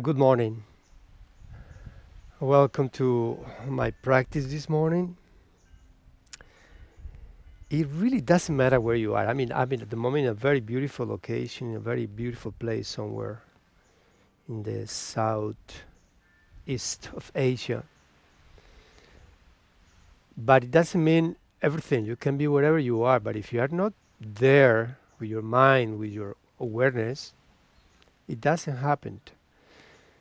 Good morning. Welcome to my practice this morning. It really doesn't matter where you are. I'm at the moment in a very beautiful location, in a very beautiful place somewhere in the southeast of Asia. But it doesn't mean everything. You can be wherever you are, but if you are not there with your mind, with your awareness, it doesn't happen.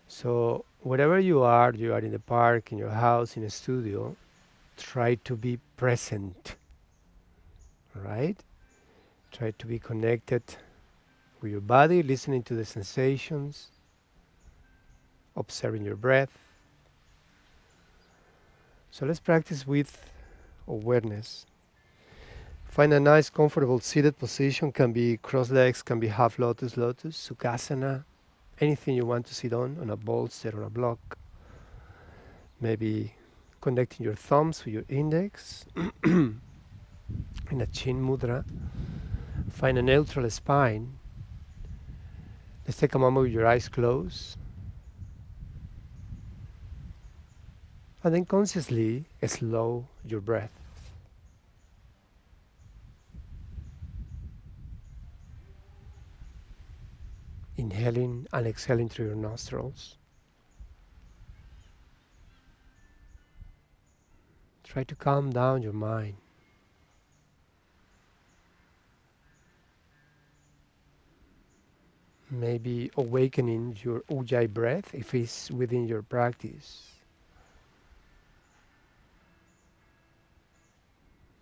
So, wherever you are in the park, in your house, in a studio, try to be present, right? Try to be connected with your body, listening to the sensations, observing your breath. So let's practice with awareness. Find a nice, comfortable seated position. Can be cross legs, can be half lotus, lotus, sukhasana, anything you want to sit on a bolster or a block. Maybe connecting your thumbs with your index in a chin mudra. Find a neutral spine. Let's take a moment with your eyes closed. And then consciously slow your breath. Inhaling and exhaling through your nostrils. Try to calm down your mind. Maybe awakening your ujjayi breath if it's within your practice.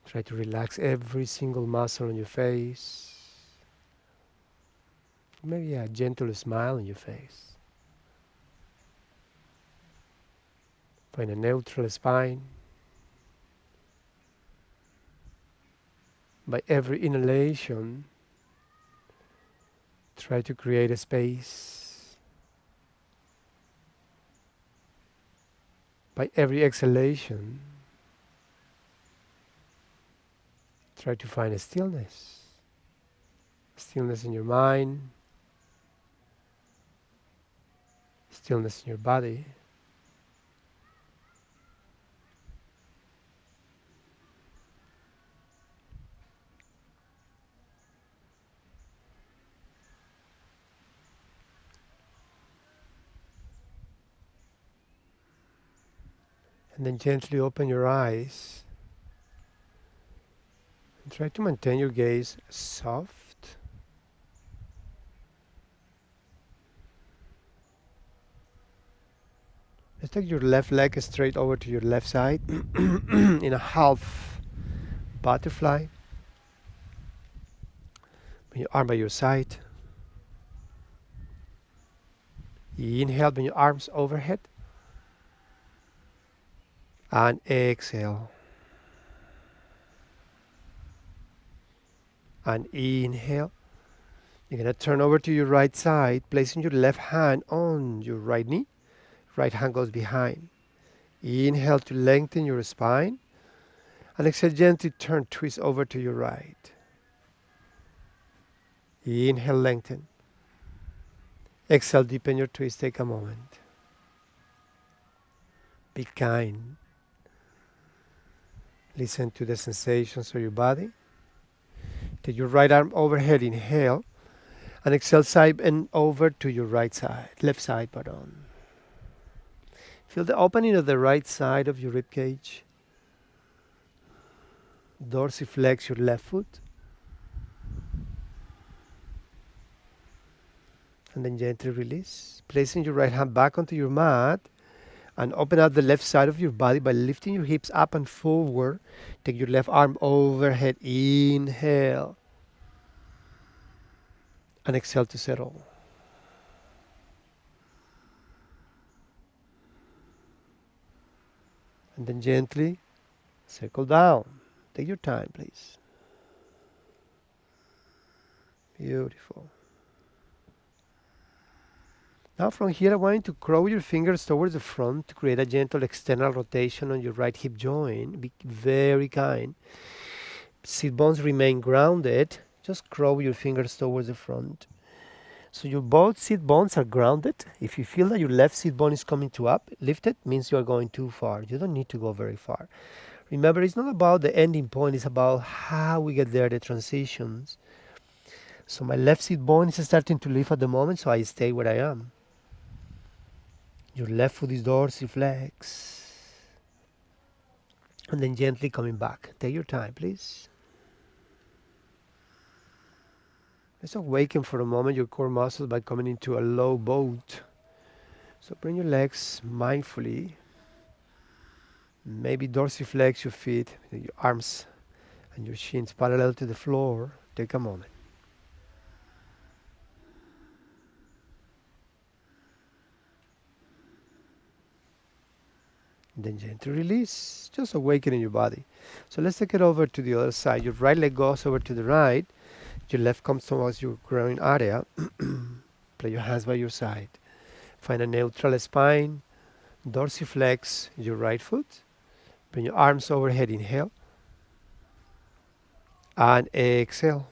Try to relax every single muscle on your face. Maybe a gentle smile on your face. Find a neutral spine. By every inhalation, try to create a space. By every exhalation, try to find a stillness. Stillness in your mind, stillness in your body. And then gently open your eyes and try to maintain your gaze soft. Let's take your left leg straight over to your left side in a half butterfly. Bring your arm by your side. Inhale, bring your arms overhead. And exhale. And inhale. You're going to turn over to your right side, placing your left hand on your right knee. Right hand goes behind. Inhale to lengthen your spine. And exhale, gently turn, twist over to your right. Inhale, lengthen. Exhale, deepen your twist. Take a moment. Be kind. Listen to the sensations of your body. Take your right arm overhead. Inhale. And exhale, side and over to your right side. Left side, pardon. Feel the opening of the right side of your rib cage. Dorsiflex your left foot. And then gently release. Placing your right hand back onto your mat. And open up the left side of your body by lifting your hips up and forward. Take your left arm overhead. Inhale. And exhale to settle. And then gently circle down. Take your time, please. Beautiful. Now from here, I want you to curl your fingers towards the front to create a gentle external rotation on your right hip joint. Be very kind. Sit bones remain grounded. Just curl your fingers towards the front. So your both seat bones are grounded. If you feel that your left seat bone is coming to up, lift it, means you are going too far. You don't need to go very far. Remember, it's not about the ending point, it's about how we get there, the transitions. So my left seat bone is starting to lift at the moment, so I stay where I am. Your left foot is dorsiflex. And then gently coming back. Take your time, please. Let's awaken for a moment your core muscles by coming into a low boat. So bring your legs mindfully. Maybe dorsiflex your feet, your arms and your shins parallel to the floor. Take a moment. And then gently release, just awakening your body. So let's take it over to the other side. Your right leg goes over to the right. Your left comes towards your groin area. Play your hands by your side. Find a neutral spine. Dorsiflex your right foot. Bring your arms overhead. Inhale. And exhale.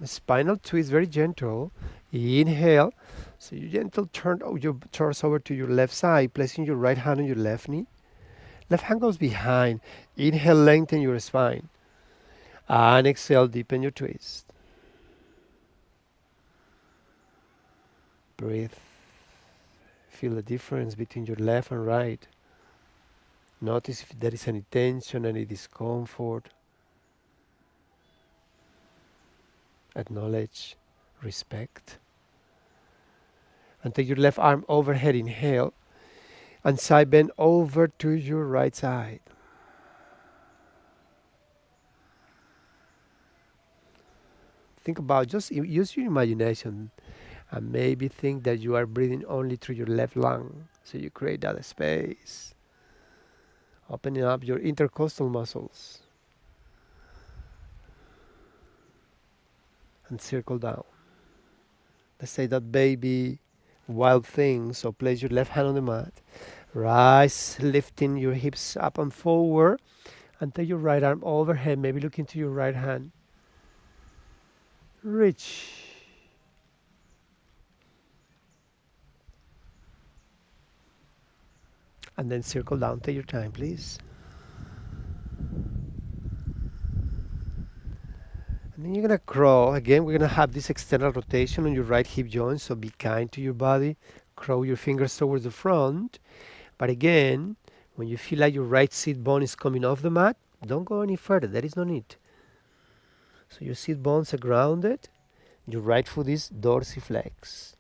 The spinal twist, very gentle. Inhale. So you gentle turn your torso over to your left side, placing your right hand on your left knee. Left hand goes behind. Inhale, lengthen your spine. And exhale, deepen your twist. Breathe. Feel the difference between your left and right. Notice if there is any tension, any discomfort. Acknowledge, respect. And take your left arm overhead, inhale. And side bend over to your right side. Think about, just use your imagination. And maybe think that you are breathing only through your left lung. So you create that space. Opening up your intercostal muscles. And circle down. Let's say that baby wild thing. So place your left hand on the mat. Rise, lifting your hips up and forward. And take your right arm overhead. Maybe look into your right hand. Reach. And then circle down. Take your time, please. And then you're going to crawl. Again, we're going to have this external rotation on your right hip joint. So be kind to your body. Crawl your fingers towards the front. But again, when you feel like your right seat bone is coming off the mat, don't go any further. There is no need. So your seat bones are grounded. Your right foot is dorsiflex.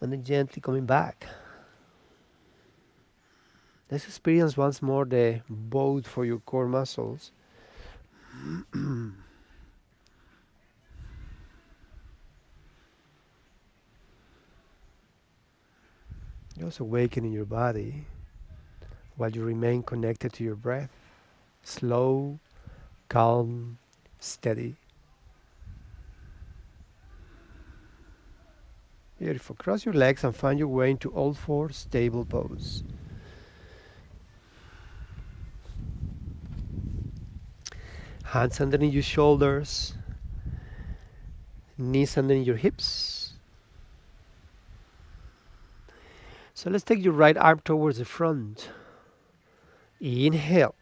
And then gently coming back. Let's experience once more the boat for your core muscles. Just awakening your body while you remain connected to your breath. Slow, calm, steady. Beautiful. Cross your legs and find your way into all four stable pose. Hands underneath your shoulders. Knees underneath your hips. So let's take your right arm towards the front. Inhale.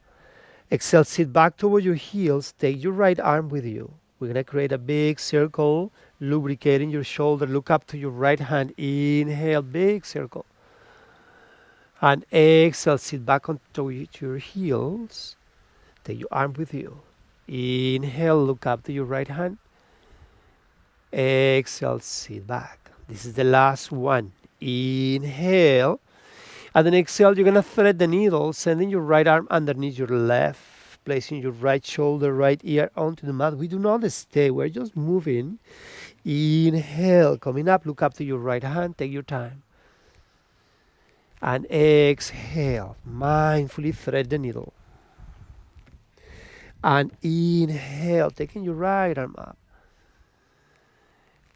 Exhale, sit back toward your heels. Take your right arm with you. We're going to create a big circle, lubricating your shoulder. Look up to your right hand. Inhale, big circle. And exhale, sit back onto your heels. Take your arm with you. Inhale, look up to your right hand. Exhale, sit back. This is the last one. Inhale. And then exhale, you're going to thread the needle, sending your right arm underneath your left, placing your right shoulder, right ear onto the mat. We do not stay, we're just moving. Inhale, coming up, look up to your right hand, take your time. And exhale, mindfully thread the needle. And inhale, taking your right arm up.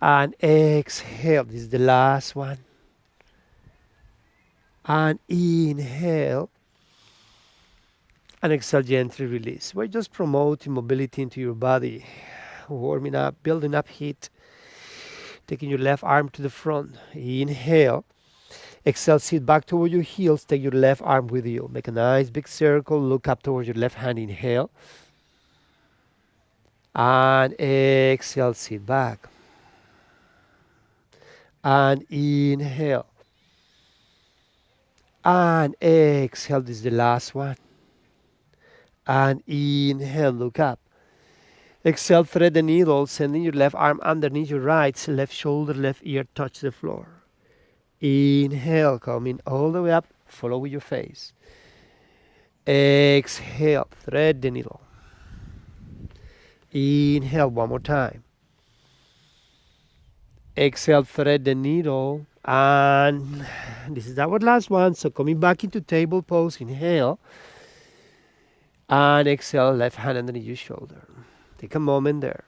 And exhale, this is the last one. And inhale. And exhale, gently release. We're just promoting mobility into your body, warming up, building up heat, taking your left arm to the front. Inhale. Exhale, sit back toward your heels. Take your left arm with you. Make a nice big circle. Look up towards your left hand. Inhale. And exhale, sit back. And inhale. And exhale. This is the last one. And inhale, look up. Exhale, thread the needle, sending your left arm underneath your right, left shoulder, left ear touch the floor. Inhale, coming all the way up, follow with your face. Exhale, thread the needle. Inhale, one more time. Exhale, thread the needle. And this is our last one. So coming back into table pose, inhale. And exhale, left hand underneath your shoulder. Take a moment there.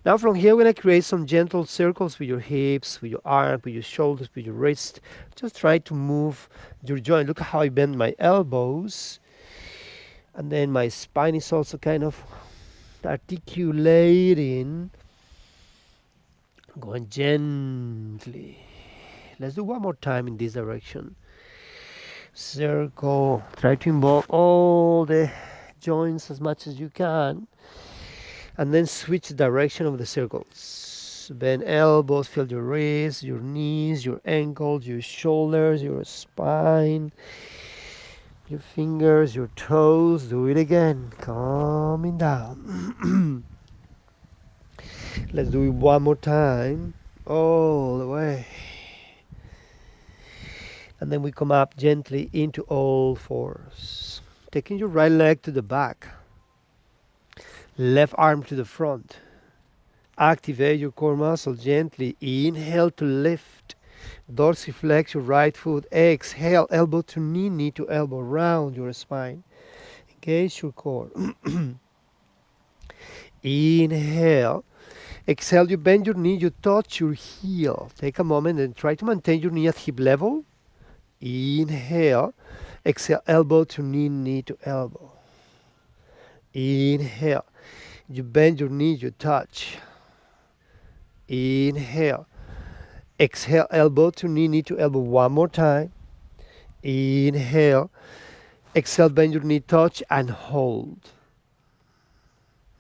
Now from here, we're going to create some gentle circles with your hips, with your arms, with your shoulders, with your wrist. Just try to move your joint. Look at how I bend my elbows. And then my spine is also kind of articulating. Going gently. Let's do one more time in this direction. Circle. Try to involve all the joints as much as you can. And then switch the direction of the circles. Bend elbows, feel your wrists, your knees, your ankles, your shoulders, your spine, your fingers, your toes. Do it again. Coming down. Let's do it one more time. All the way. And then we come up gently into all fours. Taking your right leg to the back. Left arm to the front. Activate your core muscle gently. Inhale to lift. Dorsiflex your right foot. Exhale, elbow to knee, knee to elbow. Round your spine. Engage your core. Inhale. Exhale, you bend your knee, you touch your heel. Take a moment and try to maintain your knee at hip level. Inhale. Exhale, elbow to knee, knee to elbow. Inhale. You bend your knee, you touch. Inhale. Exhale, elbow to knee, knee to elbow. One more time. Inhale. Exhale, bend your knee, touch, and hold.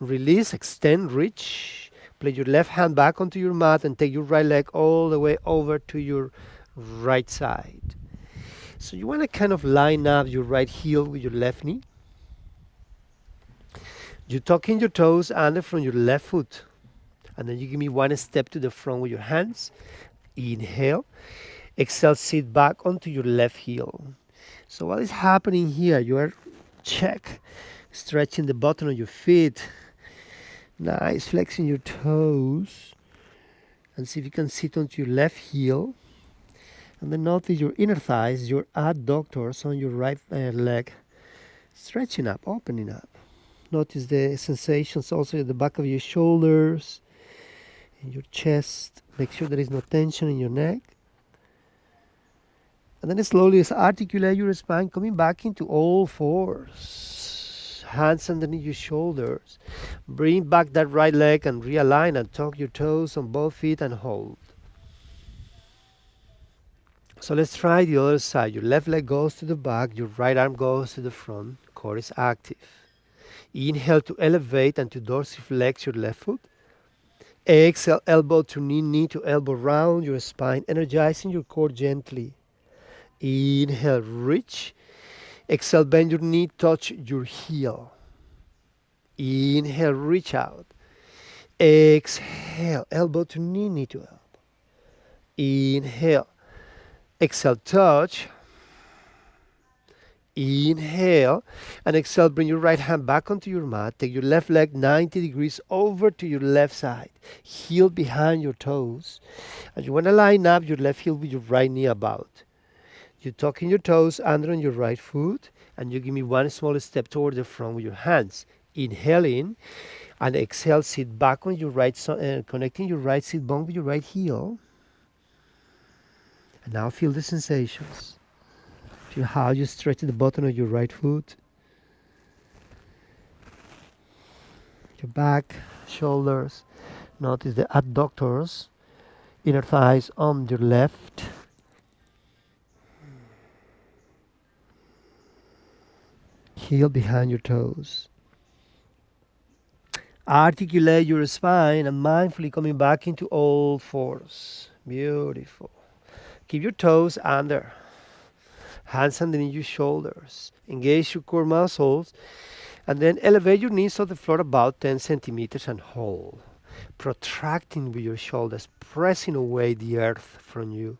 Release, extend, reach. Place your left hand back onto your mat and take your right leg all the way over to your right side. So you want to kind of line up your right heel with your left knee. You tuck in your toes under from your left foot. And then you give me one step to the front with your hands. Inhale. Exhale, sit back onto your left heel. So what is happening here? You are stretching the bottom of your feet. Nice, flexing your toes. And see if you can sit onto your left heel. And then notice your inner thighs, your adductors on your right leg. Stretching up, opening up. Notice the sensations also at the back of your shoulders, in your chest. Make sure there is no tension in your neck. And then slowly articulate your spine, coming back into all fours. Hands underneath your shoulders. Bring back that right leg and realign and tuck your toes on both feet and hold. So let's try the other side. Your left leg goes to the back, your right arm goes to the front. Core is active. Inhale to elevate and to dorsiflex your left foot. Exhale, elbow to knee, knee to elbow, round your spine, energizing your core gently. Inhale, reach. Exhale, bend your knee, touch your heel. Inhale, reach out. Exhale, elbow to knee, knee to elbow. Inhale. Exhale, touch. Inhale and exhale, bring your right hand back onto your mat. Take your left leg 90 degrees over to your left side. Heel behind your toes. And you want to line up your left heel with your right knee about. You tuck in your toes under on your right foot. And you give me one small step toward the front with your hands. Inhale in. And exhale, sit back on your right side, connecting your right sit bone with your right heel. And now feel the sensations. Feel how you stretch the bottom of your right foot, your back, shoulders. Notice the adductors, inner thighs on your left. Heel behind your toes. Articulate your spine and mindfully coming back into all fours. Beautiful. Keep your toes under. Hands underneath your shoulders. Engage your core muscles. And then elevate your knees off the floor about 10 centimeters and hold. Protracting with your shoulders, pressing away the earth from you.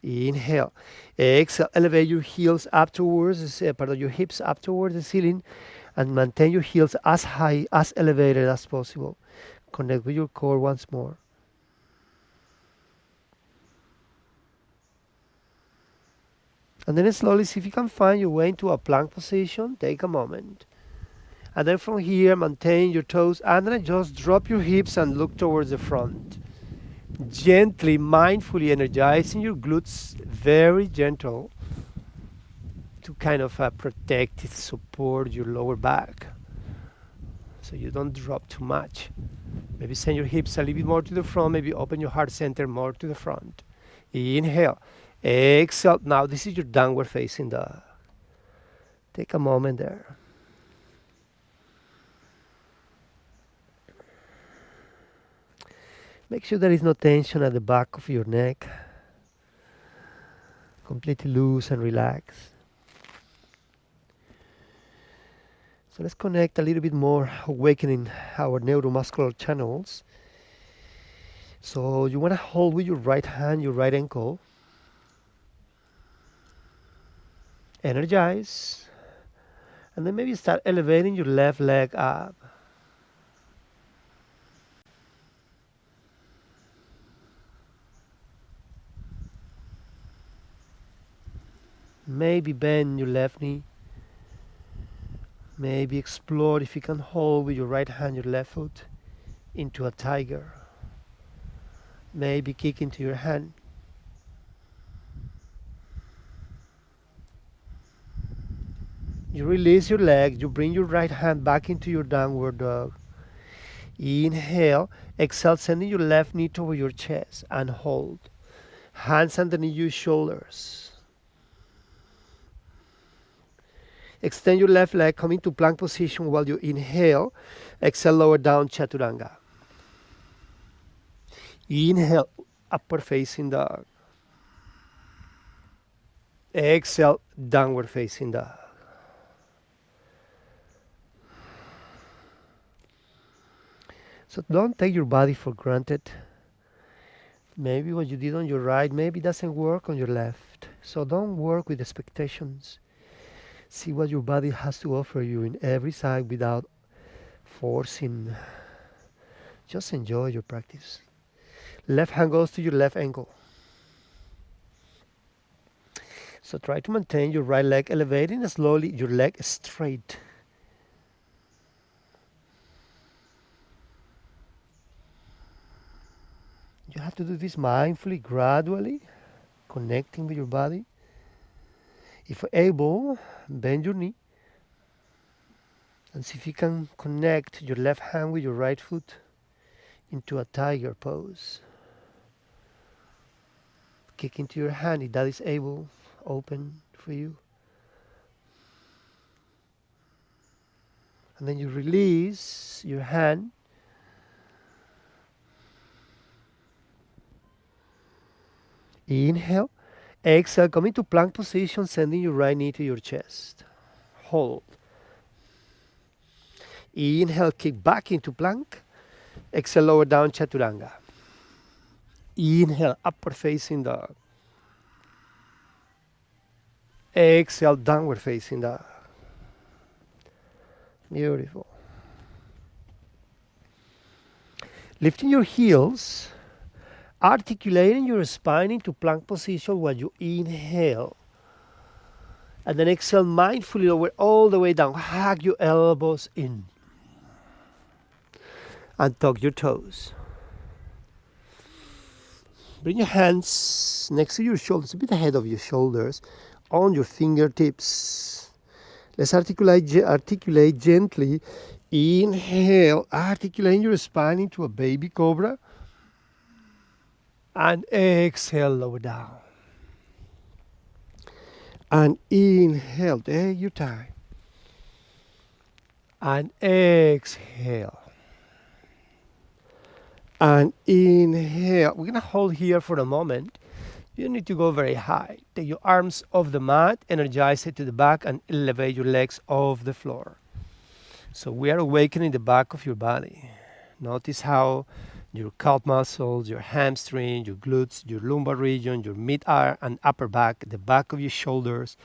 Inhale. Exhale. Elevate your heels up towards, your hips up towards the ceiling, and maintain your heels as high, as elevated as possible. Connect with your core once more. And then slowly see if you can find your way into a plank position. Take a moment. And then from here, maintain your toes and then just drop your hips and look towards the front. Gently, mindfully energizing your glutes, very gentle, to kind of protect, support your lower back. So you don't drop too much. Maybe send your hips a little bit more to the front, maybe open your heart center more to the front. Inhale. Exhale. Now this is your downward facing dog. Take a moment there. Make sure there is no tension at the back of your neck. Completely loose and relaxed. So let's connect a little bit more, awakening our neuromuscular channels. So you want to hold with your right hand, your right ankle. Energize. And then maybe start elevating your left leg up. Maybe bend your left knee. Maybe explore if you can hold with your right hand your left foot into a tiger. Maybe kick into your hand. You release your leg, you bring your right hand back into your downward dog. Inhale, exhale, sending your left knee toward your chest and hold. Hands underneath your shoulders. Extend your left leg, come into plank position while you inhale. Exhale, lower down, chaturanga. Inhale, upper facing dog. Exhale, downward facing dog. So don't take your body for granted. Maybe what you did on your right, maybe doesn't work on your left. So don't work with expectations. See what your body has to offer you in every side without forcing. Just enjoy your practice. Left hand goes to your left ankle. So try to maintain your right leg elevating slowly, your leg straight. You have to do this mindfully, gradually, connecting with your body. If able, bend your knee and see if you can connect your left hand with your right foot into a tiger pose. Kick into your hand if that is able, open for you. And then you release your hand. Inhale. Exhale, come into plank position, sending your right knee to your chest. Hold. Inhale, kick back into plank. Exhale, lower down, chaturanga. Inhale, upward facing dog. Exhale, downward facing dog. Beautiful. Lifting your heels. Articulating your spine into plank position while you inhale. And then exhale, mindfully lower all the way down. Hug your elbows in. And tuck your toes. Bring your hands next to your shoulders, a bit ahead of your shoulders, on your fingertips. Let's articulate gently. Inhale, articulating your spine into a baby cobra. And exhale, lower down. And inhale, take your time. And exhale. And inhale. We're going to hold here for a moment. You don't need to go very high. Take your arms off the mat, energize it to the back, and elevate your legs off the floor. So we are awakening the back of your body. Notice how your calf muscles, your hamstring, your glutes, your lumbar region, your mid-arm and upper back, the back of your shoulders,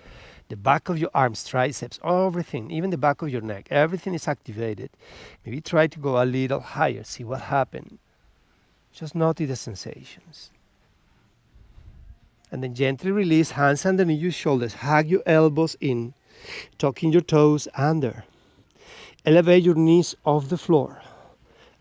the back of your arms, triceps, everything, even the back of your neck, everything is activated. Maybe try to go a little higher, see what happens. Just notice the sensations. And then gently release, hands underneath your shoulders, hug your elbows in, tucking your toes under. Elevate your knees off the floor.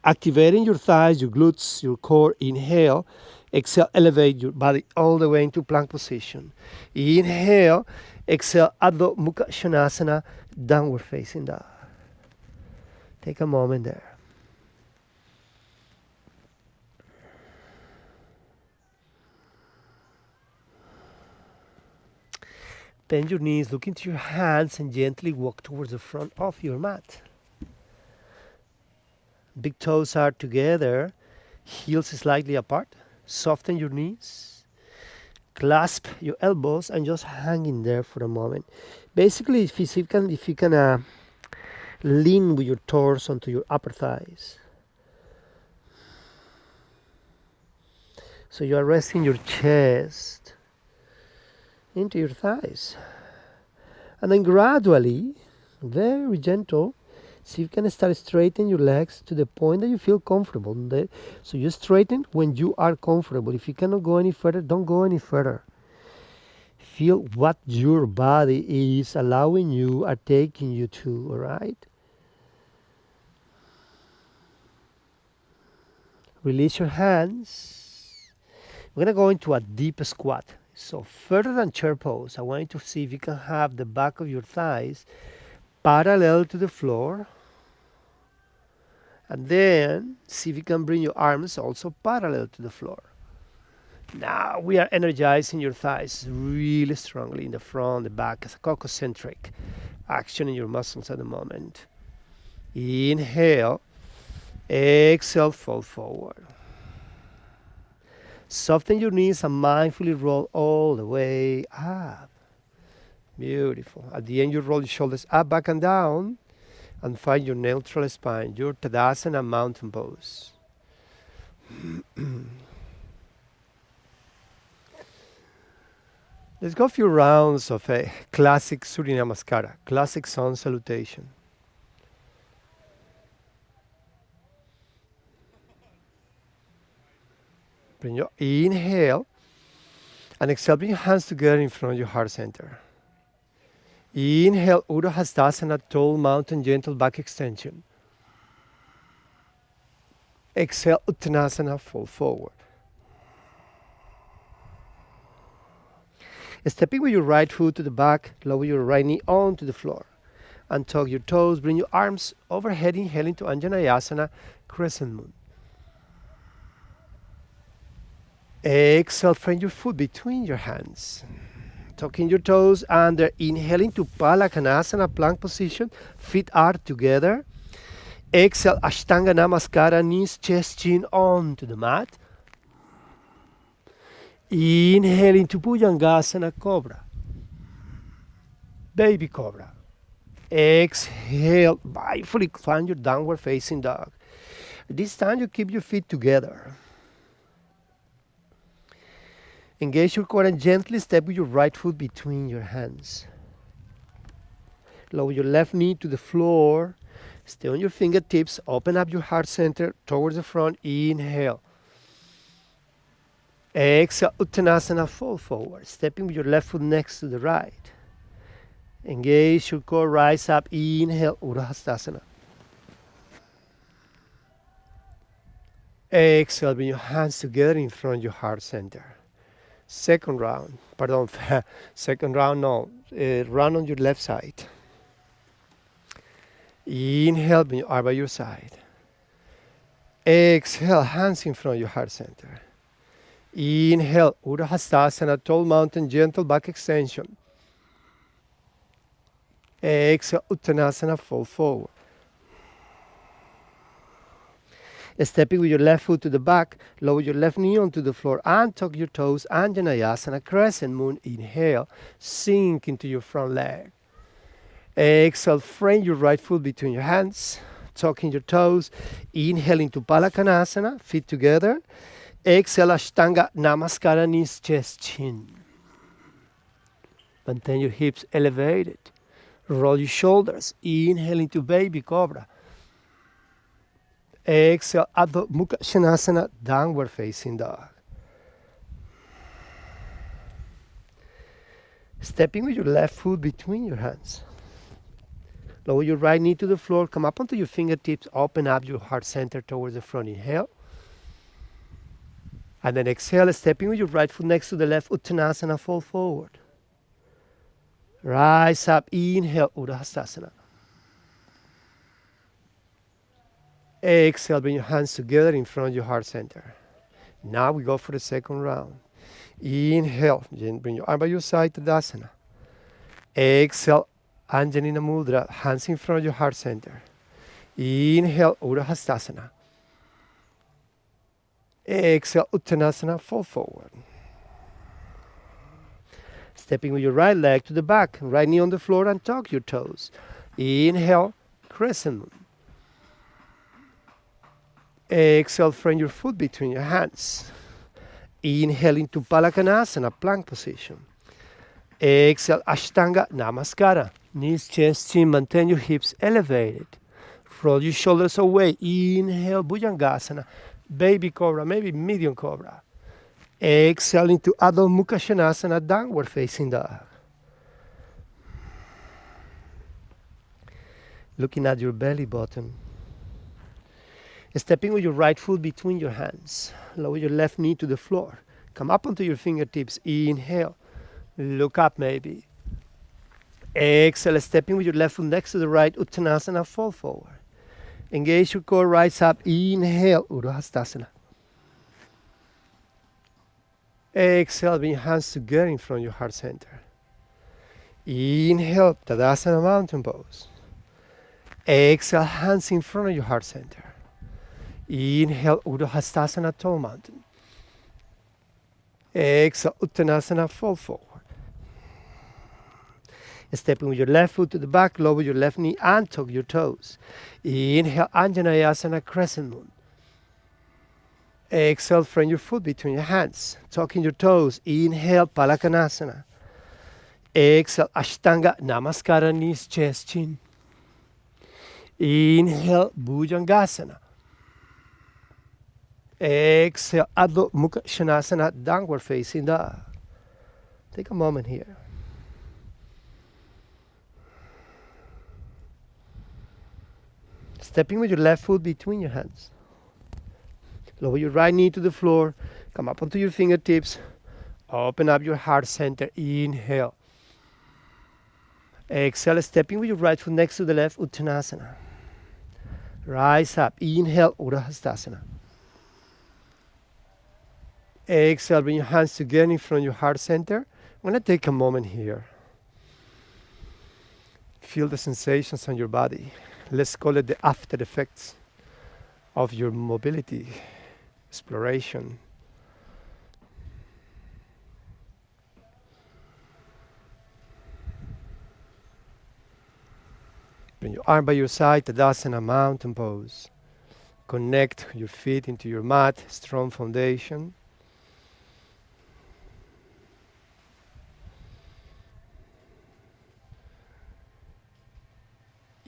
Activating your thighs, your glutes, your core. Inhale. Exhale, elevate your body all the way into plank position. Inhale. Exhale, Adho Mukha Svanasana, downward facing dog. Take a moment there. Bend your knees, look into your hands, and gently walk towards the front of your mat. Big toes are together, heels slightly apart. Soften your knees. Clasp your elbows and just hang in there for a moment. Basically, if you can lean with your torso onto your upper thighs. So you are resting your chest into your thighs. And then gradually, very gentle, see if you can start straightening your legs to the point that you feel comfortable. So you straighten when you are comfortable. If you cannot go any further, don't go any further. Feel what your body is allowing you or taking you to, all right? Release your hands. We're going to go into a deep squat. So further than chair pose, I want you to see if you can have the back of your thighs parallel to the floor. And then see if you can bring your arms also parallel to the floor. Now we are energizing your thighs really strongly in the front, the back, as a concentric action in your muscles at the moment. Inhale, exhale, fold forward. Soften your knees and mindfully roll all the way up. Beautiful. At the end, you roll your shoulders up, back, and down, and find your neutral spine, your Tadasana mountain pose. Let's go a few rounds of a classic Surya Namaskara, classic sun salutation. Bring your inhale and exhale, bring your hands together in front of your heart center. Inhale, Urdhva Hastasana, tall mountain, gentle back extension. Exhale, Uttanasana, fall forward. Stepping with your right foot to the back, lower your right knee onto the floor. And tuck your toes, bring your arms overhead, inhale into Anjaneyasana, crescent moon. Exhale, find your foot between your hands. Tucking your toes under, inhaling to Palakanasana, plank position, feet are together. Exhale, Ashtanga Namaskara, knees, chest, chin onto the mat. Inhale into Bhujangasana, Cobra. Baby Cobra. Exhale, mindfully find your downward facing dog. This time you keep your feet together. Engage your core and gently step with your right foot between your hands. Lower your left knee to the floor. Stay on your fingertips. Open up your heart center towards the front. Inhale. Exhale, Uttanasana, fall forward. Stepping with your left foot next to the right. Engage your core, rise up. Inhale, Urdhva Hastasana. Exhale, bring your hands together in front of your heart center. Second round, pardon, second round, no, round on your left side. Inhale, bring your arm by your side. Exhale, hands in front of your heart center. Inhale, Urdhva Hastasana, tall mountain, gentle back extension. Exhale, Uttanasana, fall forward. Stepping with your left foot to the back, lower your left knee onto the floor and tuck your toes. Anjaneyasana, crescent moon. Inhale, sink into your front leg. Exhale, frame your right foot between your hands, tucking your toes. Inhale into Palakanasana, feet together. Exhale, Ashtanga Namaskara, knees, chest, chin. Maintain your hips elevated. Roll your shoulders. Inhale into Baby Cobra. Exhale, Adho Mukha Svanasana, downward facing dog. Stepping with your left foot between your hands. Lower your right knee to the floor. Come up onto your fingertips. Open up your heart center towards the front. Inhale. And then exhale, stepping with your right foot next to the left. Uttanasana, fall forward. Rise up. Inhale, Urdhva Hastasana. Exhale, bring your hands together in front of your heart center. Now we go for the second round. Inhale, bring your arm by your side, Tadasana. Exhale, Anjaneyasana Mudra, hands in front of your heart center. Inhale, Urdhva Hastasana. Exhale, Uttanasana, fall forward. Stepping with your right leg to the back, right knee on the floor and tuck your toes. Inhale, crescent moon. Exhale, frame your foot between your hands. Inhale into Palakanasana, plank position. Exhale, Ashtanga Namaskara. Knees, chest, chin, maintain your hips elevated. Roll your shoulders away. Inhale, Bhujangasana. Baby Cobra, maybe medium Cobra. Exhale into Adho Mukha Svanasana, downward facing dog. Looking at your belly button. Stepping with your right foot between your hands. Lower your left knee to the floor. Come up onto your fingertips. Inhale. Look up maybe. Exhale, stepping with your left foot next to the right. Uttanasana, fall forward. Engage your core, rise up. Inhale, Urdhva Hastasana. Exhale, bring your hands together in front of your heart center. Inhale, Tadasana, mountain pose. Exhale, hands in front of your heart center. Inhale, Urdhva Hastasana, tall mountain. Exhale, Uttanasana, fall forward. Stepping with your left foot to the back, lower your left knee and tuck your toes. Inhale, Anjaneyasana, crescent moon. Exhale, frame your foot between your hands, tucking your toes. Inhale, Palakanasana. Exhale, Ashtanga Namaskara, knees, chest, chin. Inhale, Bhujangasana. Exhale, Adho Mukha Svanasana, downward facing dog. Take a moment here. Stepping with your left foot between your hands. Lower your right knee to the floor. Come up onto your fingertips. Open up your heart center. Inhale. Exhale, stepping with your right foot next to the left. Uttanasana. Rise up. Inhale, Urdhva Hastasana. Exhale, bring your hands together in front of your heart center. I'm going to take a moment here. Feel the sensations on your body. Let's call it the after effects of your mobility, exploration. Bring your arm by your side, Tadasana, mountain pose. Connect your feet into your mat, strong foundation.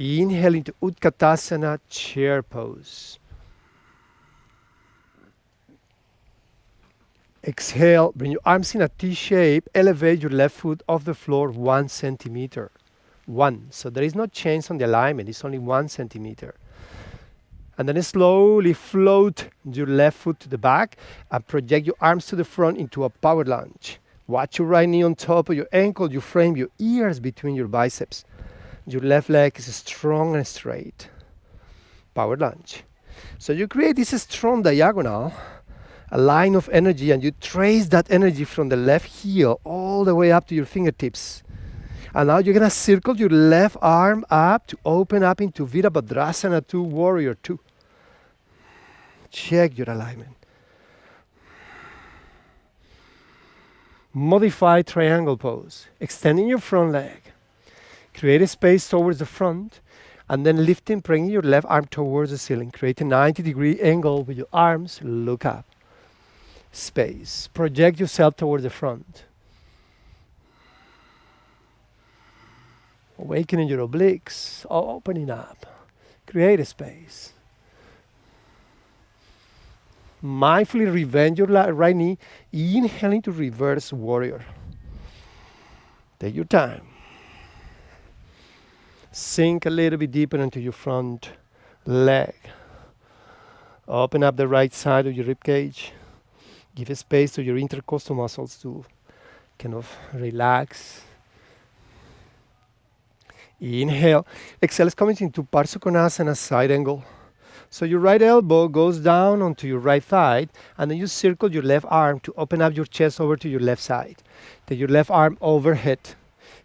Inhale into Utkatasana, chair pose. Exhale, bring your arms in a T shape, elevate your left foot off the floor 1 centimeter. 1. So there is no change on the alignment, it's only 1 centimeter. And then slowly float your left foot to the back and project your arms to the front into a power lunge. Watch your right knee on top of your ankle. You frame your ears between your biceps. Your left leg is strong and straight. Power lunge. So you create this strong diagonal, a line of energy, and you trace that energy from the left heel all the way up to your fingertips. And now you're gonna circle your left arm up to open up into Virabhadrasana 2, Warrior 2. Check your alignment. Modify triangle pose. Extending your front leg. Create a space towards the front, and then lifting, bringing your left arm towards the ceiling. Create a 90-degree angle with your arms. Look up. Space. Project yourself towards the front. Awakening your obliques. Opening up. Create a space. Mindfully revenge your right knee. Inhaling to reverse warrior. Take your time. Sink a little bit deeper into your front leg. Open up the right side of your rib cage. Give a space to your intercostal muscles to kind of relax. Inhale. Exhale is coming into Parsvakonasana, side angle. So your right elbow goes down onto your right thigh, and then you circle your left arm to open up your chest over to your left side. Take your left arm overhead.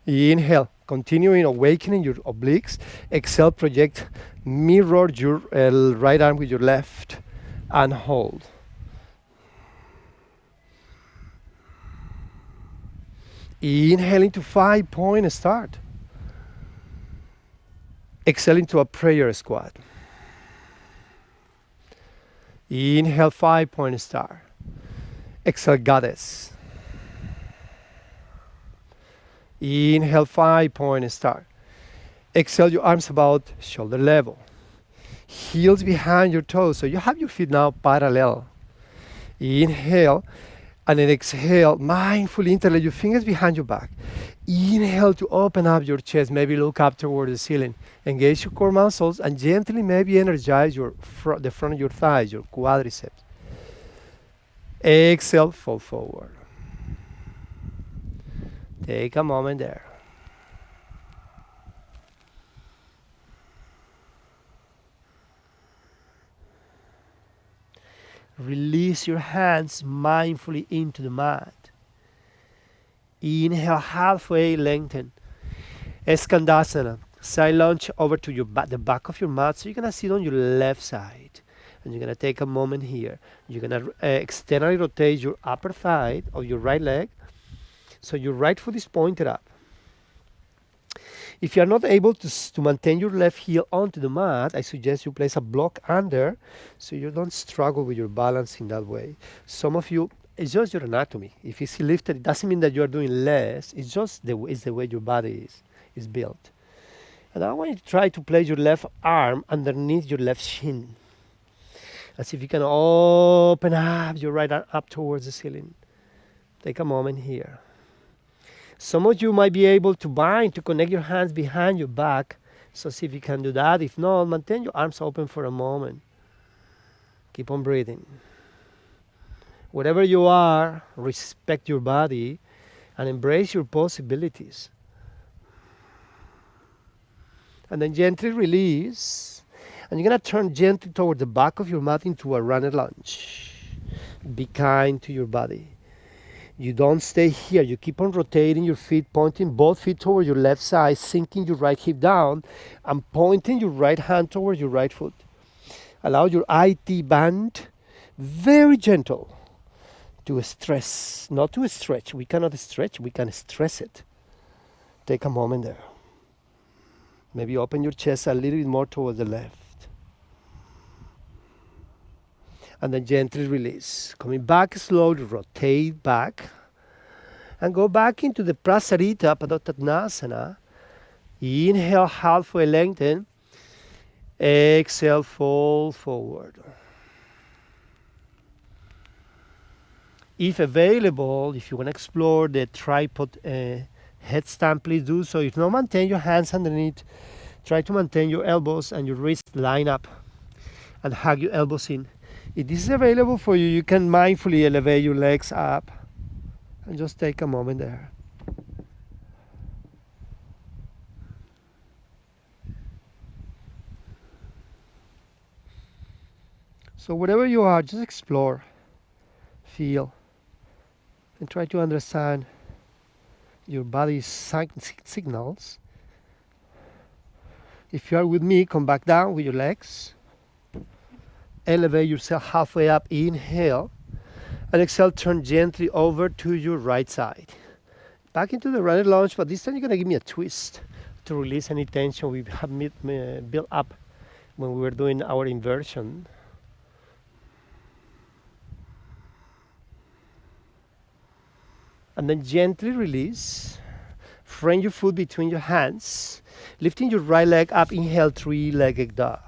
Inhale. Continuing awakening your obliques. Exhale, project, mirror your right arm with your left, and hold. Inhaling to 5-point start. Exhale into a prayer squat. Inhale, 5-point star. Exhale, goddess. Inhale, 5-point star. Exhale, your arms about shoulder level. Heels behind your toes, so you have your feet now parallel. Inhale, and then exhale, mindfully interlay your fingers behind your back. Inhale to open up your chest, maybe look up toward the ceiling. Engage your core muscles and gently maybe energize the front of your thighs, your quadriceps. Exhale, fall forward. Take a moment there. Release your hands mindfully into the mat. Inhale, halfway lengthen. Skandasana. Side lunge over to the back of your mat. So you're going to sit on your left side. And you're going to take a moment here. You're going to externally rotate your upper thigh of your right leg. So your right foot is pointed up. If you are not able to maintain your left heel onto the mat, I suggest you place a block under so you don't struggle with your balance in that way. Some of you, it's just your anatomy. If it's lifted, it doesn't mean that you are doing less. It's just the way your body is built. And I want you to try to place your left arm underneath your left shin. As if you can open up your right arm up towards the ceiling. Take a moment here. Some of you might be able to bind, to connect your hands behind your back. So see if you can do that. If not, maintain your arms open for a moment. Keep on breathing. Wherever you are, respect your body and embrace your possibilities. And then gently release. And you're going to turn gently toward the back of your mat into a runner lunge. Be kind to your body. You don't stay here. You keep on rotating your feet, pointing both feet toward your left side, sinking your right hip down, and pointing your right hand toward your right foot. Allow your IT band, very gentle, to stress, not to stretch. We cannot stretch, we can stress it. Take a moment there. Maybe open your chest a little bit more towards the left. And then gently release. Coming back slowly, rotate back. And go back into the Prasarita Padottanasana. Inhale, halfway lengthen. Exhale, fall forward. If available, if you want to explore the tripod headstand, please do so. If not, maintain your hands underneath. Try to maintain your elbows and your wrists line up. and hug your elbows in. If this is available for you, you can mindfully elevate your legs up and just take a moment there. So wherever you are, just explore, feel, and try to understand your body's signals. If you are with me, come back down with your legs. Elevate yourself halfway up, inhale, and exhale, turn gently over to your right side. Back into the running lunge, but this time you're gonna give me a twist to release any tension we have built up when we were doing our inversion. And then gently release. Frame your foot between your hands, lifting your right leg up, inhale, three-legged dog.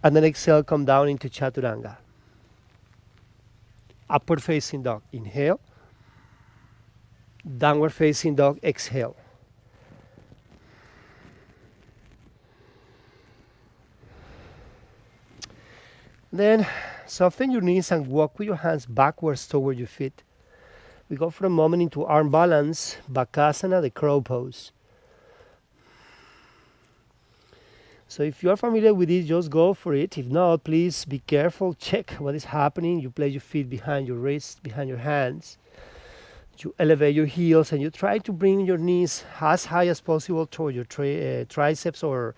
And then exhale, come down into Chaturanga. Upward facing dog, inhale. Downward facing dog, exhale. Then soften your knees and walk with your hands backwards toward your feet. We go for a moment into arm balance, Bakasana, the crow pose. So if you are familiar with it, just go for it. If not, please be careful. Check what is happening. You place your feet behind your wrists, behind your hands. You elevate your heels and you try to bring your knees as high as possible toward your triceps or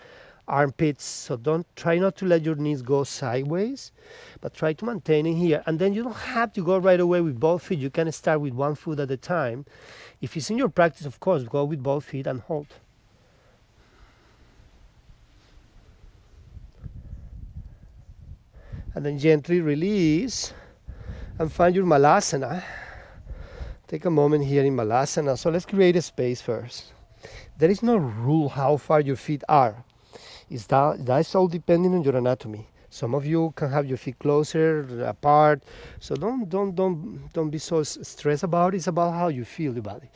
armpits. So try not to let your knees go sideways, but try to maintain it here. And then you don't have to go right away with both feet. You can start with one foot at a time. If it's in your practice, of course, go with both feet and hold. And then gently release and find your Malasana. Take a moment here in Malasana. So let's create a space first. There is no rule how far your feet are. That's all depending on your anatomy. Some of you can have your feet closer, apart. So don't be so stressed about it. It's about how you feel the body.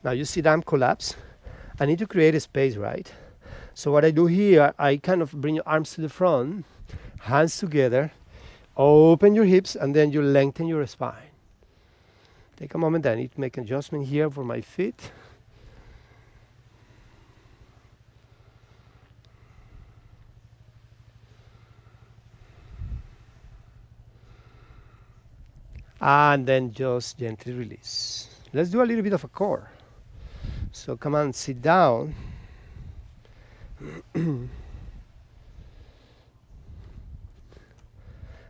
Now you see that I'm collapsed. I need to create a space, right? So what I do here, I kind of bring your arms to the front, hands together, open your hips, and then you lengthen your spine. Take a moment. I need to make an adjustment here for my feet. And then just gently release. Let's do a little bit of a core. So come on, sit down.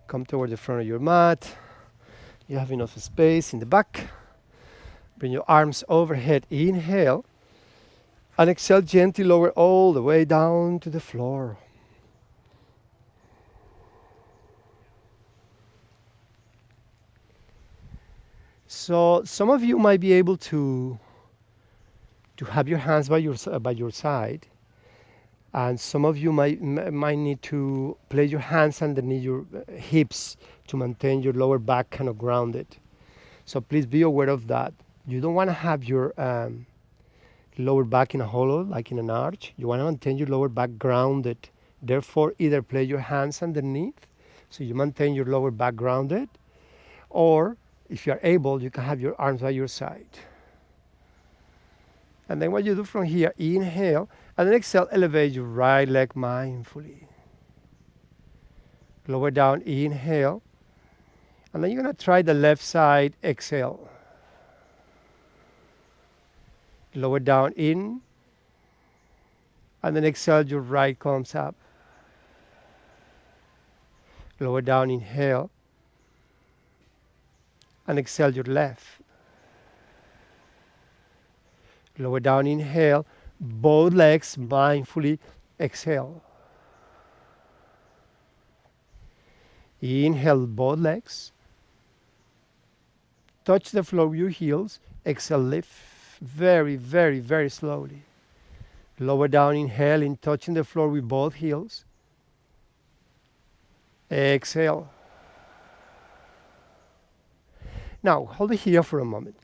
Come toward the front of your mat. You have enough space in the back. Bring your arms overhead. Inhale. And exhale, gently lower all the way down to the floor. So some of you might be able to have your hands by your side, and some of you might need to place your hands underneath your hips to maintain your lower back kind of grounded. So please be aware of that. You don't want to have your lower back in a hollow, like in an arch. You want to maintain your lower back grounded. Therefore, either place your hands underneath, so you maintain your lower back grounded, or if you are able, you can have your arms by your side. And then what you do from here, inhale, and then exhale, elevate your right leg mindfully. Lower down, inhale. And then you're going to try the left side, exhale. Lower down, in. And then exhale, your right comes up. Lower down, inhale. And exhale your left. Lower down, inhale. Both legs mindfully exhale. Inhale both legs. Touch the floor with your heels. Exhale, lift very, very, very slowly. Lower down, inhaling, touching the floor with both heels. Exhale. Now, hold it here for a moment.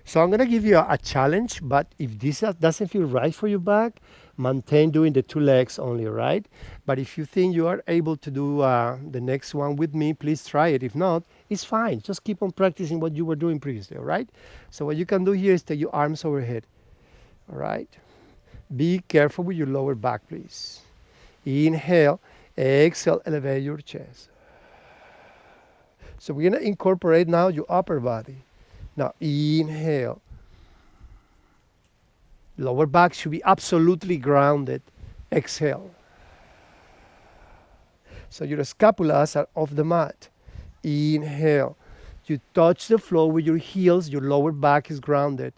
So I'm going to give you a challenge, but if this doesn't feel right for your back, Maintain doing the 2 legs only, right? But if you think you are able to do the next one with me, please try it. If not, it's fine. Just keep on practicing what you were doing previously, all right? So what you can do here is take your arms overhead, all right? Be careful with your lower back, please. Inhale, exhale, elevate your chest. So we're gonna incorporate now your upper body. Now inhale. Lower back should be absolutely grounded. Exhale. So your scapulas are off the mat. Inhale. You touch the floor with your heels, your lower back is grounded.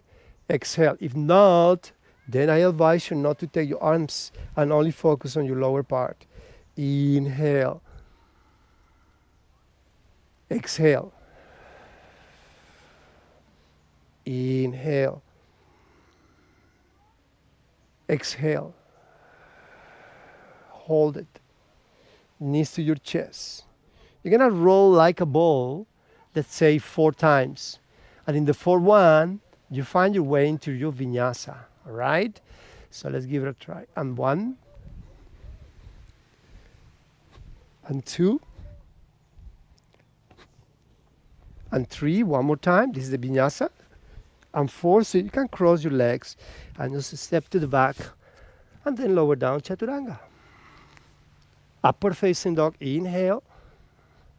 Exhale. If not, then I advise you not to take your arms and only focus on your lower part. Inhale. Exhale. Inhale. Exhale. Hold it. Knees to your chest. You're going to roll like a ball, let's say 4 times. And in the 4th one, you find your way into your vinyasa. All right? So let's give it a try. And 1. And 2. And 3. One more time. This is the vinyasa. And 4, so you can cross your legs and just step to the back and then lower down chaturanga. Upward facing dog, inhale,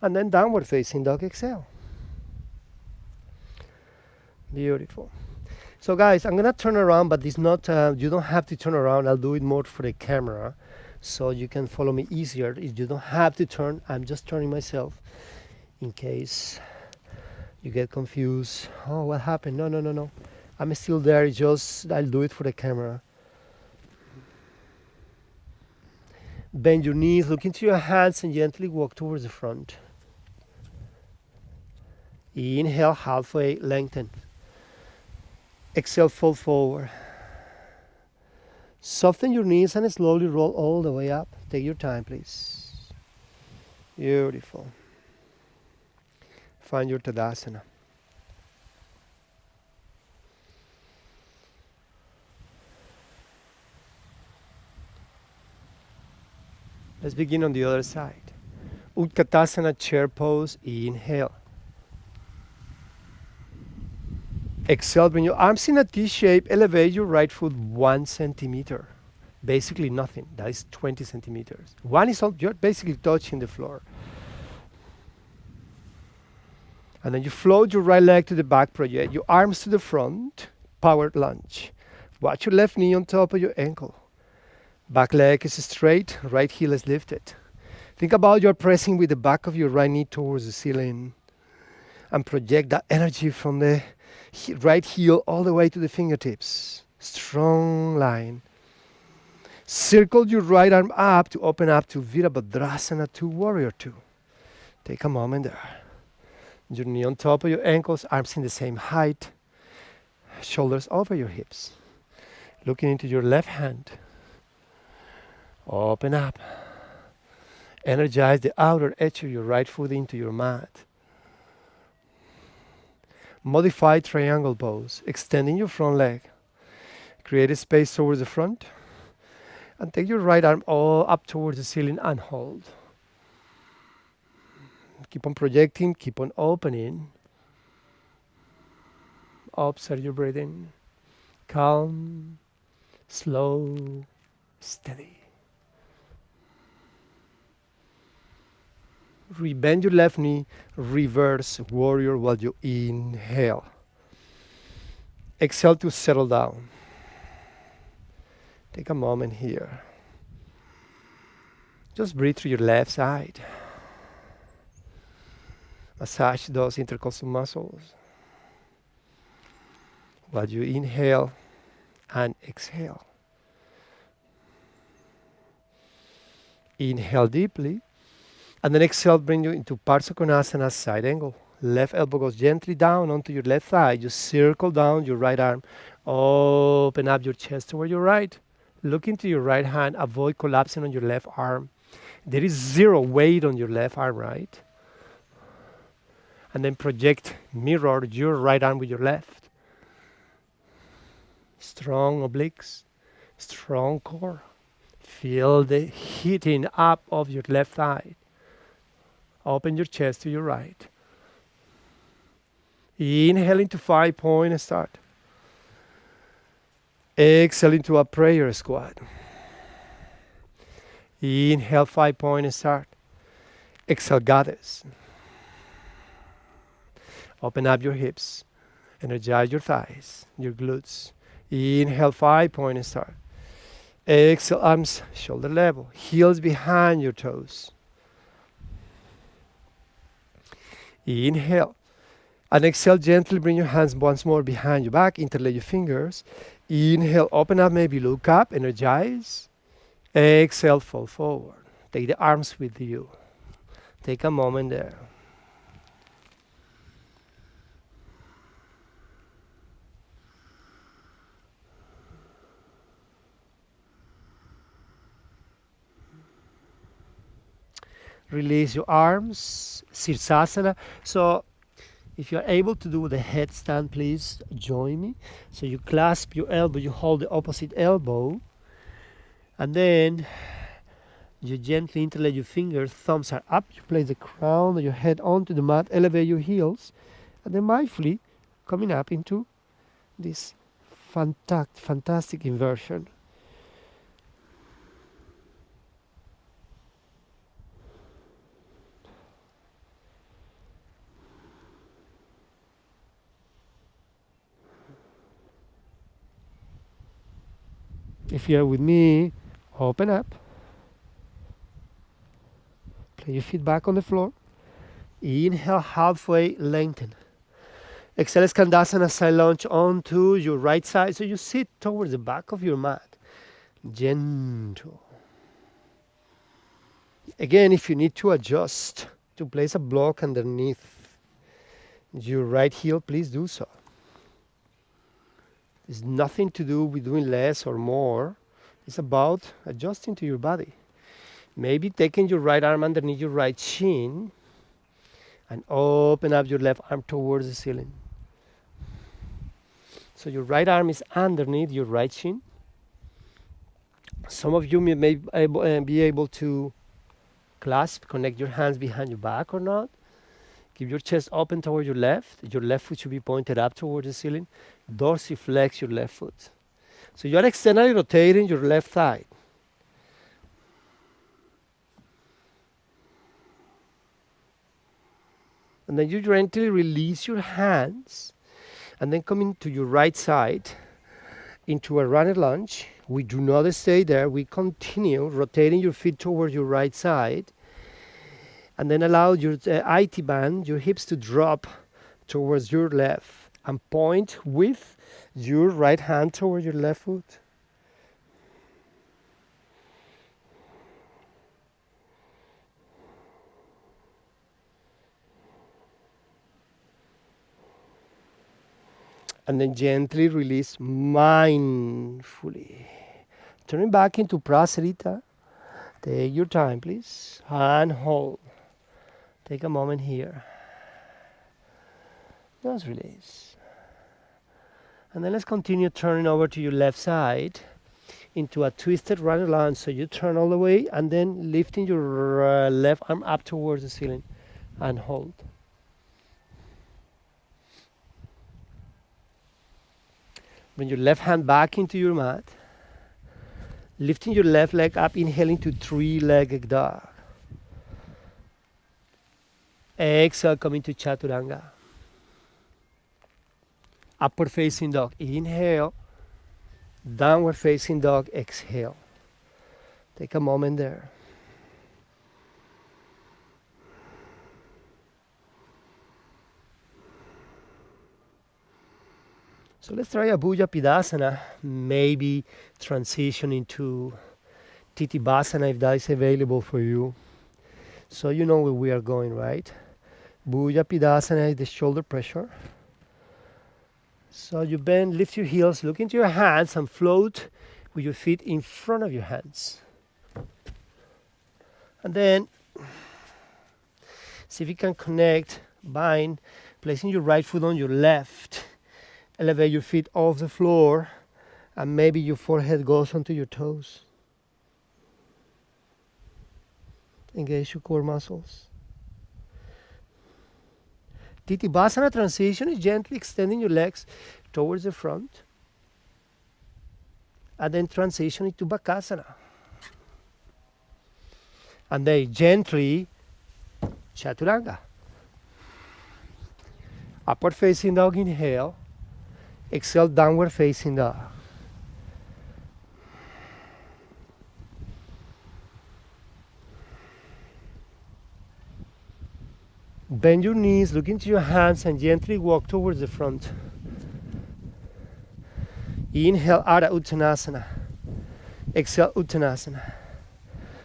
and then downward facing dog, exhale. Beautiful. So guys, I'm gonna turn around, but it's not, you don't have to turn around. I'll do it more for the camera so you can follow me easier. If you don't have to turn, I'm just turning myself in case you get confused. Oh, what happened? No. I'm still there. Just I'll do it for the camera. Bend your knees, look into your hands, and gently walk towards the front. Inhale, halfway, lengthen. Exhale, fold forward. Soften your knees and slowly roll all the way up. Take your time, please. Beautiful. Find your Tadasana. Let's begin on the other side. Utkatasana, chair pose. Inhale. Exhale, bring your arms in a T shape. Elevate your right foot 1 centimeter. Basically nothing. That is 20 centimeters. 1 is all, you're basically touching the floor. And then you float your right leg to the back, project your arms to the front, power lunge. Watch your left knee on top of your ankle. Back leg is straight, right heel is lifted. Think about you're pressing with the back of your right knee towards the ceiling. And project that energy from the right heel all the way to the fingertips. Strong line. Circle your right arm up to open up to Virabhadrasana 2, Warrior 2. Take a moment there. Your knee on top of your ankles, arms in the same height, shoulders over your hips. Looking into your left hand. Open up. Energize the outer edge of your right foot into your mat. Modify triangle pose, extending your front leg. Create a space towards the front. And take your right arm all up towards the ceiling and hold. Keep on projecting, keep on opening. Observe your breathing. Calm, slow, steady. Bend your left knee, reverse warrior while you inhale. Exhale to settle down. Take a moment here. Just breathe through your left side. Massage those intercostal muscles while you inhale and exhale. Inhale deeply, and then exhale, bring you into Parsva Konasana, side angle. Left elbow goes gently down onto your left thigh. You circle down your right arm. Open up your chest toward your right. Look into your right hand. Avoid collapsing on your left arm. There is 0 weight on your left arm, right? And then project, mirror your right arm with your left. Strong obliques, Strong core. Feel the heating up of your left thigh. Open your chest to your right. Inhale into 5-point and start. Exhale into a prayer squat. Inhale 5-point and start. Exhale, goddess. Open up your hips. Energize your thighs, your glutes. Inhale 5-point and start. Exhale, arms shoulder level. Heels behind your toes. Inhale. And exhale, gently bring your hands once more behind your back. Interlay your fingers. Inhale, open up, maybe look up, energize. Exhale, fall forward. Take the arms with you. Take a moment there. Release your arms, Sirsasana. So if you're able to do the headstand, please join me. So you clasp your elbow, you hold the opposite elbow, and then you gently interlay your fingers, thumbs are up, you place the crown of your head onto the mat, elevate your heels, and then mindfully coming up into this fantastic inversion. If you're with me, open up. Place your feet back on the floor. Inhale, halfway lengthen. Exhale, Skandasana, side lunge onto your right side. So you sit towards the back of your mat. Gentle. Again, if you need to adjust to place a block underneath your right heel, please do so. It's nothing to do with doing less or more. It's about adjusting to your body. Maybe taking your right arm underneath your right shin and open up your left arm towards the ceiling. So your right arm is underneath your right shin. Some of you may be able to clasp, connect your hands behind your back or not. Keep your chest open toward your left. Your left foot should be pointed up towards the ceiling. Dorsiflex your left foot. So you are externally rotating your left thigh. And then you gently release your hands and then come into your right side into a runner lunge. We do not stay there. We continue rotating your feet towards your right side. And then allow your IT band, your hips to drop towards your left and point with your right hand toward your left foot. And then gently release mindfully. Turning back into Prasarita. Take your time, please. And hold. Take a moment here. Just release. And then let's continue turning over to your left side into a twisted runner lunge. So you turn all the way and then lifting your left arm up towards the ceiling and hold. Bring your left hand back into your mat. Lifting your left leg up, inhaling to three-legged dog. Exhale, coming to Chaturanga. Upward facing dog, inhale. Downward facing dog, exhale. Take a moment there. So let's try a Bhuja Pidasana, maybe transition into Titibhasana if that is available for you. So you know where we are going, right? Bhuja Pidasana is the shoulder pressure. So you bend, lift your heels, look into your hands and float with your feet in front of your hands. And then see if you can connect, bind, placing your right foot on your left. Elevate your feet off the floor And maybe your forehead goes onto your toes. Engage your core muscles. Titibhasana transition is gently extending your legs towards the front. And then transition into Bakasana. And then gently Chaturanga. Upward facing dog, inhale. Exhale, downward facing dog. Bend your knees, look into your hands, and gently walk towards the front. Inhale, Ardha Uttanasana. Exhale, Uttanasana.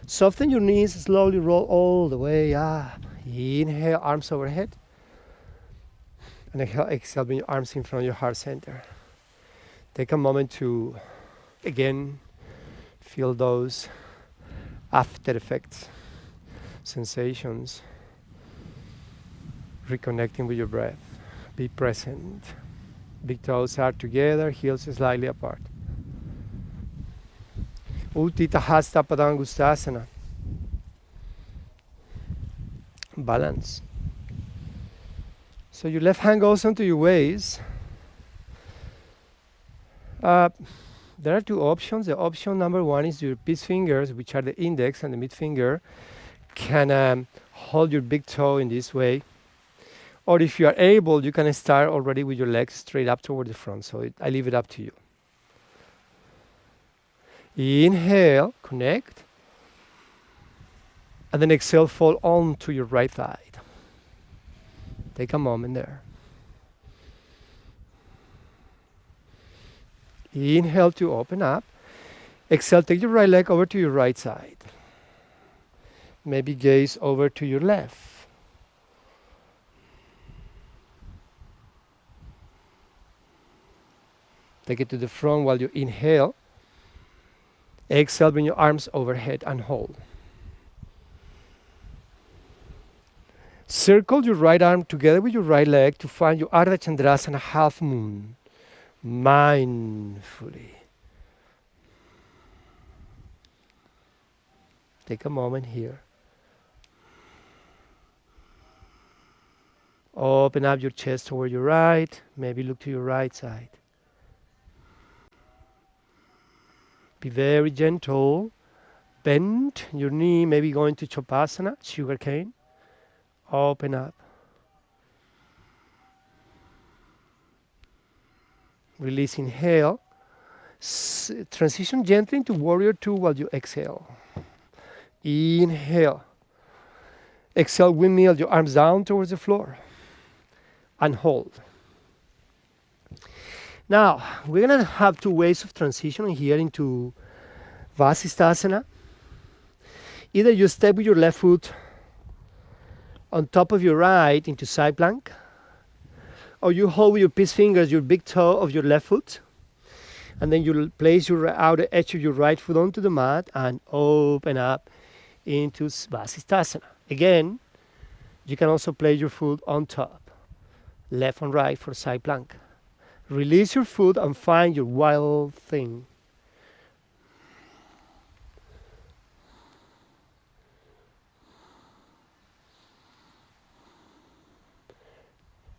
Soften your knees, slowly roll all the way up. Inhale, arms overhead. And exhale, bring your arms in front of your heart center. Take a moment to, again, feel those after effects, sensations. Reconnecting with your breath. Be present. Big toes are together, heels slightly apart. Utthita Hasta Padangustasana. Balance. So your left hand goes onto your waist. There are two options. The option number one is your peace fingers, which are the index and the mid finger, can hold your big toe in this way. Or if you are able, you can start already with your legs straight up toward the front. So I leave it up to you. Inhale, connect. And then exhale, fall onto your right side. Take a moment there. Inhale to open up. Exhale, take your right leg over to your right side. Maybe gaze over to your left. Take it to the front while you inhale. Exhale, bring your arms overhead and hold. Circle your right arm together with your right leg to find your Ardha Chandrasana half moon. Mindfully. Take a moment here. Open up your chest toward your right. Maybe look to your right side. Be very gentle. Bend your knee, maybe going to Chopasana, sugarcane. Open up. Release, inhale. Transition gently into Warrior Two while you exhale. Inhale. Exhale, windmill your arms down towards the floor. And hold. Now, we're going to have two ways of transitioning here into Vasisthasana. Either you step with your left foot on top of your right into side plank, or you hold with your peace fingers your big toe of your left foot, and then you place your outer edge of your right foot onto the mat and open up into Vasisthasana. Again, you can also place your foot on top, left and right for side plank. Release your foot and find your wild thing.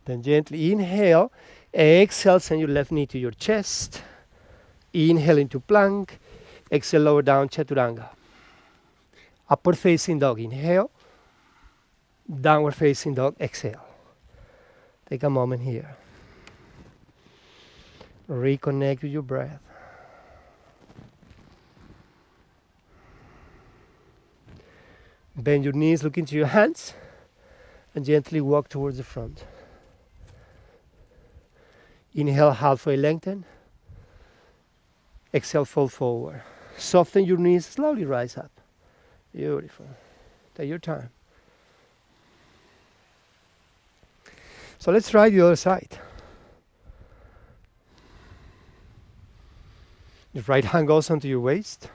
Then gently inhale, exhale, send your left knee to your chest. Inhale into plank, exhale, lower down, Chaturanga. Upward facing dog, inhale. Downward facing dog, exhale. Take a moment here. Reconnect with your breath. Bend your knees, look into your hands, and gently walk towards the front. Inhale, halfway lengthen. Exhale, fold forward. Soften your knees, slowly rise up. Beautiful. Take your time. So let's try the other side. Your right hand goes onto your waist.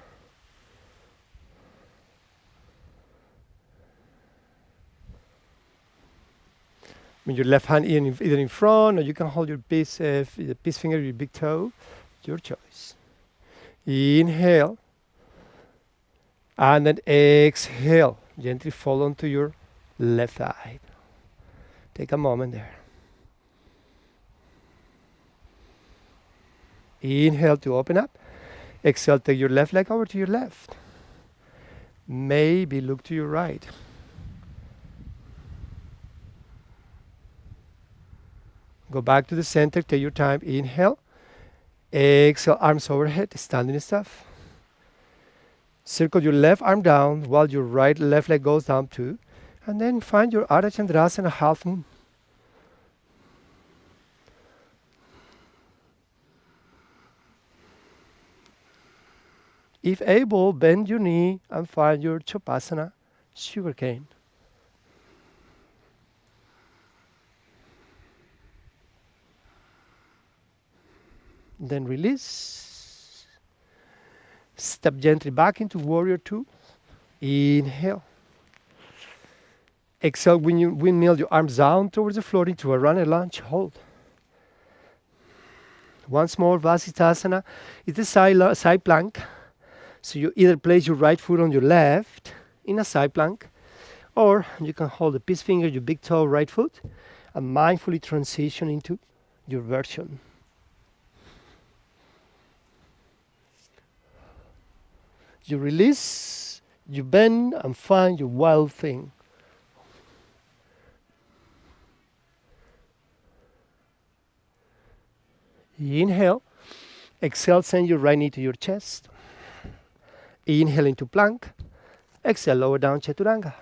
With your left hand either in front, or you can hold your peace finger, your big toe. Your choice. Inhale. And then exhale. Gently fall onto your left side. Take a moment there. Inhale to open up. Exhale, take your left leg over to your left. Maybe look to your right. Go back to the center, take your time. Inhale. Exhale, arms overhead, standing stuff. Circle your left arm down while your left leg goes down too. And then find your Ardha Chandrasana half moon. If able, bend your knee and find your Chopasana, sugarcane. Then release. Step gently back into Warrior Two. Inhale. Exhale, when you windmill your arms down towards the floor into a runner lunge, hold. Once more, Vasisthasana is the side plank. So you either place your right foot on your left in a side plank, or you can hold the peace finger, your big toe, right foot, and mindfully transition into your version. You release, you bend, and find your wild thing. Inhale. Exhale, send your right knee to your chest. Inhale into plank. Exhale, lower down, Chaturanga.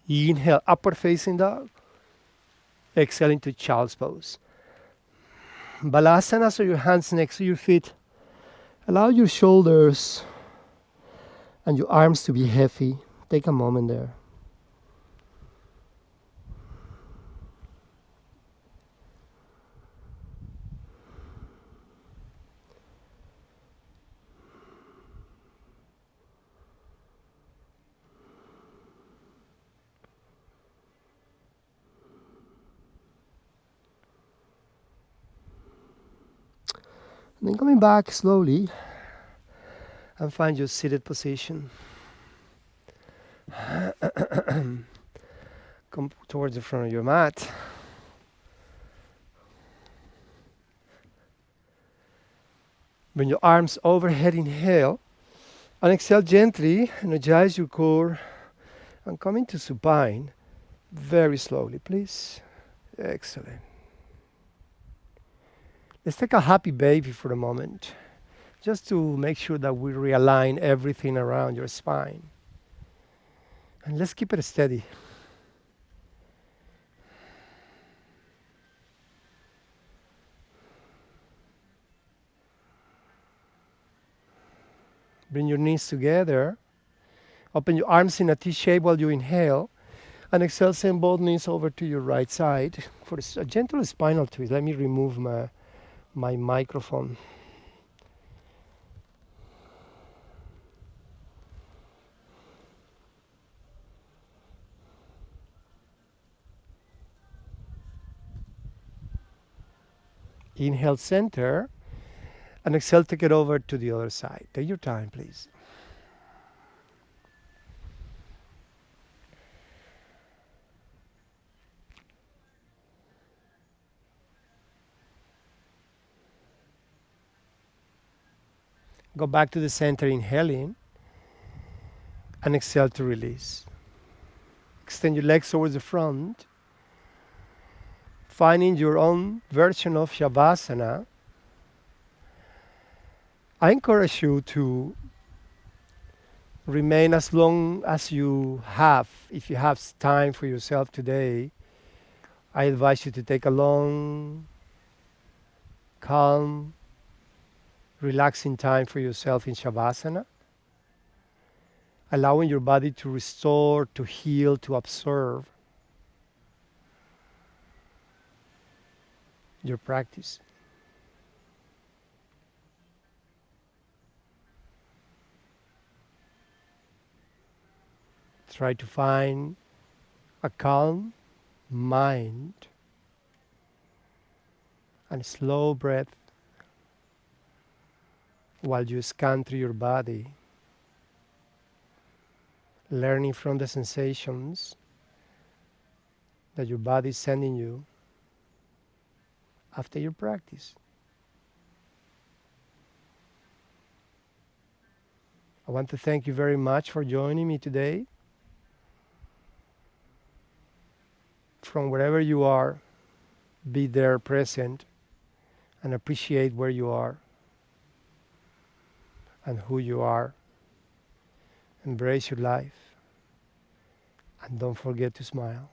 Inhale, upward facing dog. Exhale into child's pose. Balasana, so your hands next to your feet. Allow your shoulders and your arms to be heavy. Take a moment there. And then coming back slowly and find your seated position. Come towards the front of your mat. Bring your arms overhead, inhale. And exhale gently, energize your core. And come into supine very slowly, please. Excellent. Let's take a happy baby for a moment, just to make sure that we realign everything around your spine. And let's keep it steady. Bring your knees together. Open your arms in a T shape while you inhale. And exhale, send both knees over to your right side for a gentle spinal twist. Let me remove my microphone. Inhale, center. And exhale, take it over to the other side. Take your time, please. Go back to the center, inhaling. And exhale to release. Extend your legs towards the front. Finding your own version of Shavasana. I encourage you to remain as long as you have. If you have time for yourself today, I advise you to take a long, calm, relaxing time for yourself in Shavasana, allowing your body to restore, to heal, to observe your practice. Try to find a calm mind and slow breath while you scan through your body, learning from the sensations that your body is sending you after your practice. I want to thank you very much for joining me today. From wherever you are, be there present and appreciate where you are and who you are. Embrace your life and don't forget to smile.